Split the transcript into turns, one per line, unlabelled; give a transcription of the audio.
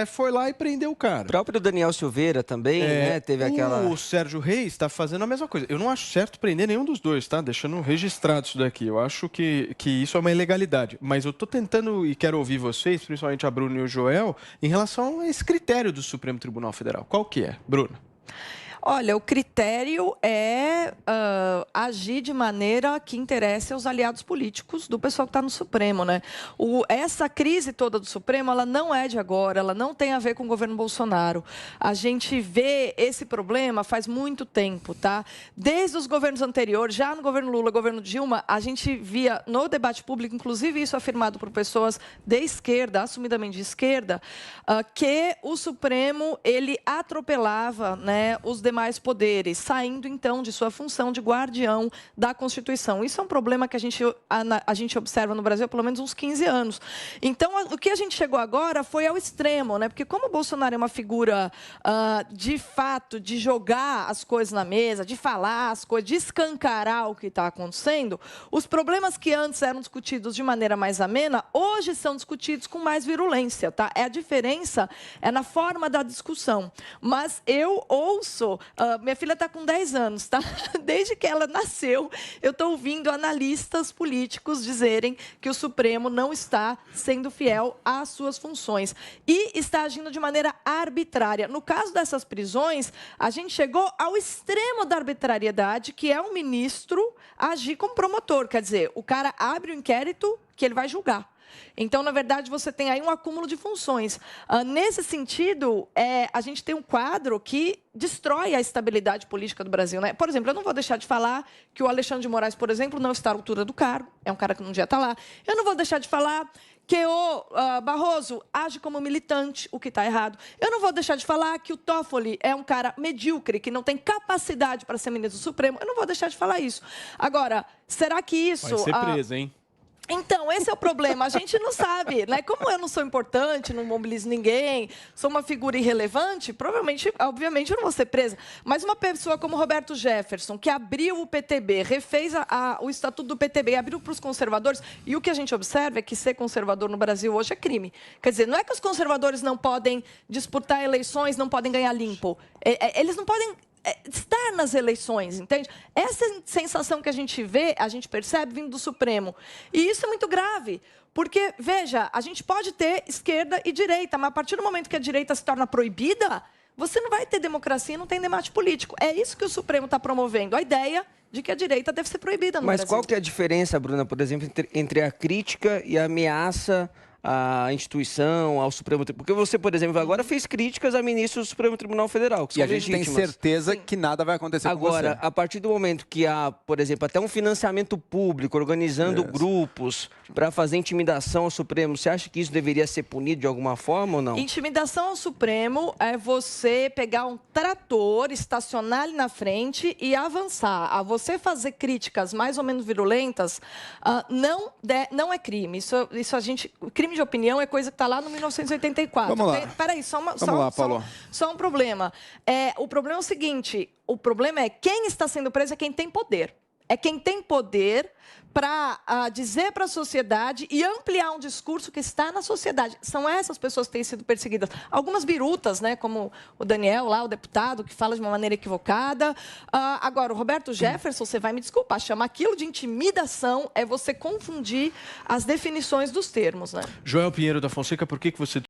foi lá e prendeu o cara.
O próprio Daniel Silveira também, né? Teve aquela...
O Sérgio Reis está fazendo a mesma coisa. Eu não acho certo prender nenhum dos dois, tá? Deixando registrado isso daqui. Eu acho que isso é uma ilegalidade. Mas eu estou tentando e quero ouvir vocês, principalmente a Bruna e o Joel, em relação a esse critério do Supremo Tribunal Federal. Qual que é, Bruna?
Olha, o critério é agir de maneira que interesse aos aliados políticos do pessoal que está no Supremo, né? Essa crise toda do Supremo, ela não é de agora, ela não tem a ver com o governo Bolsonaro. A gente vê esse problema faz muito tempo, tá? Desde os governos anteriores, já no governo Lula, governo Dilma, a gente via no debate público, inclusive isso afirmado por pessoas de esquerda, assumidamente de esquerda, que o Supremo, ele atropelava, né, os demais poderes, saindo, então, de sua função de guardião da Constituição. Isso é um problema que a gente observa no Brasil há pelo menos uns 15 anos. Então, o que a gente chegou agora foi ao extremo, né? Porque como o Bolsonaro é uma figura, de fato, de jogar as coisas na mesa, de falar as coisas, de escancarar o que está acontecendo, os problemas que antes eram discutidos de maneira mais amena, hoje são discutidos com mais virulência, tá? A diferença é na forma da discussão. Mas eu ouço... minha filha está com 10 anos, tá? Desde que ela nasceu, eu estou ouvindo analistas políticos dizerem que o Supremo não está sendo fiel às suas funções e está agindo de maneira arbitrária. No caso dessas prisões, a gente chegou ao extremo da arbitrariedade, que é o ministro agir como promotor. Quer dizer, o cara abre o inquérito que ele vai julgar. Então, na verdade, você tem aí um acúmulo de funções. Nesse sentido, a gente tem um quadro que destrói a estabilidade política do Brasil, né? Por exemplo, eu não vou deixar de falar que o Alexandre de Moraes, por exemplo, não está à altura do cargo. É um cara que não devia estar lá. Eu não vou deixar de falar que o Barroso age como militante, o que está errado. Eu não vou deixar de falar que o Toffoli é um cara medíocre, que não tem capacidade para ser ministro do Supremo. Eu não vou deixar de falar isso. Agora, será que isso...
Vai ser preso, hein?
Então, esse é o problema. A gente não sabe, né? Como eu não sou importante, não mobilizo ninguém, sou uma figura irrelevante, provavelmente, obviamente, eu não vou ser presa. Mas uma pessoa como Roberto Jefferson, que abriu o PTB, refez o estatuto do PTB, abriu para os conservadores, e o que a gente observa é que ser conservador no Brasil hoje é crime. Quer dizer, não é que os conservadores não podem disputar eleições, não podem ganhar limpo. Eles não podem... estar nas eleições, entende? Essa sensação que a gente vê, a gente percebe vindo do Supremo. E isso é muito grave, porque, veja, a gente pode ter esquerda e direita, mas a partir do momento que a direita se torna proibida, você não vai ter democracia, não tem debate político. É isso que o Supremo está promovendo, a ideia de que a direita deve ser proibida no Brasil.
Mas qual que é a diferença, Bruna, por exemplo, entre a crítica e a ameaça à instituição, ao Supremo Tribunal? Porque você, por exemplo, agora fez críticas a ministros do Supremo Tribunal Federal, que
e
são
a gente
legítimas.
tem certeza que nada vai acontecer com você.
Agora, a partir do momento que há, por exemplo, até um financiamento público, organizando grupos para fazer intimidação ao Supremo, você acha que isso deveria ser punido de alguma forma ou não?
Intimidação ao Supremo é você pegar um trator, estacionar ali na frente e avançar. A você fazer críticas mais ou menos virulentas não é crime. Isso a gente... Crime de opinião é coisa que está lá no 1984.
Vamos lá.
Peraí, só um problema. O problema é o seguinte, o problema é quem está sendo preso é quem tem poder. É quem tem poder para dizer para a sociedade e ampliar um discurso que está na sociedade. São essas pessoas que têm sido perseguidas. Algumas birutas, né, como o Daniel, lá, o deputado, que fala de uma maneira equivocada. Agora, o Roberto Jefferson, você vai me desculpar, chamar aquilo de intimidação é você confundir as definições dos termos, né?
Joel Pinheiro da Fonseca, por que você